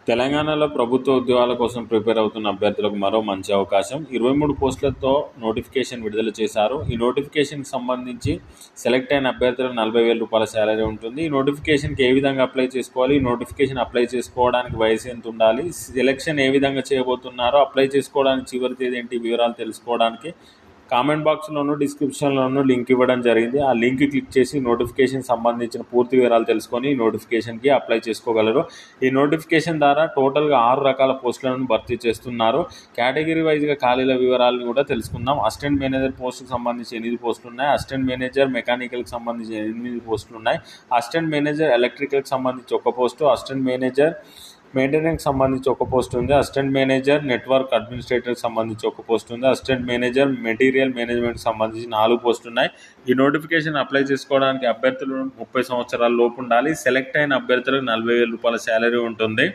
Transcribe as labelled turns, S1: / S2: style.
S1: తెలంగాణలో ప్రభుత్వ ఉద్యోగాల కోసం ప్రిపేర్ అవుతున్న అభ్యర్థులకు మరో మంచి అవకాశం. 23 పోస్టులతో నోటిఫికేషన్ విడుదల చేశారు. ఈ నోటిఫికేషన్కి సంబంధించి సెలెక్ట్ అయిన అభ్యర్థులకు 40,000 రూపాయల శాలరీ ఉంటుంది. ఈ నోటిఫికేషన్కి ఏ విధంగా అప్లై చేసుకోవాలి, ఈ నోటిఫికేషన్ అప్లై చేసుకోవడానికి వయసు ఎంత ఉండాలి, సెలెక్షన్ ఏ విధంగా చేయబోతున్నారో, అప్లై చేసుకోవడానికి చివరి తేదీ ఏంటి, వివరాలు తెలుసుకోవడానికి కామెంట్ బాక్స్లోనూ డిస్క్రిప్షన్లోనూ లింక్ ఇవ్వడం జరిగింది. ఆ లింక్ క్లిక్ చేసి నోటిఫికేషన్ సంబంధించిన పూర్తి వివరాలు తెలుసుకొని నోటిఫికేషన్కి అప్లై చేసుకోగలరు. ఈ నోటిఫికేషన్ ద్వారా టోటల్గా 6 రకాల పోస్టులను భర్తీ చేస్తున్నారు. కేటగిరీ వైజ్గా ఖాళీల వివరాలను కూడా తెలుసుకుందాం. అసిస్టెంట్ మేనేజర్ పోస్టుకు సంబంధించి 8 పోస్టులు ఉన్నాయి. అసిస్టెంట్ మేనేజర్ మెకానికల్కి సంబంధించి 8 పోస్టులు ఉన్నాయి. అసిస్టెంట్ మేనేజర్ ఎలక్ట్రికల్కి సంబంధించి 1 పోస్టు, అసిస్టెంట్ మేనేజర్ మెయింటెనెన్స్కి సంబంధించి 1 పోస్ట్ ఉంది. అసిస్టెంట్ మేనేజర్ నెట్వర్క్ అడ్మినిస్ట్రేటర్కి సంబంధించి 1 పోస్ట్ ఉంది. అసిస్టెంట్ మేనేజర్ మెటీరియల్ మేనేజ్మెంట్కి సంబంధించి 4 పోస్టులు ఉన్నాయి. ఈ నోటిఫికేషన్ అప్లై చేసుకోవడానికి అభ్యర్థులు 30 సంవత్సరాల లోపు ఉండాలి. సెలెక్ట్ అయిన అభ్యర్థులకు 40,000 రూపాయల శాలరీ ఉంటుంది.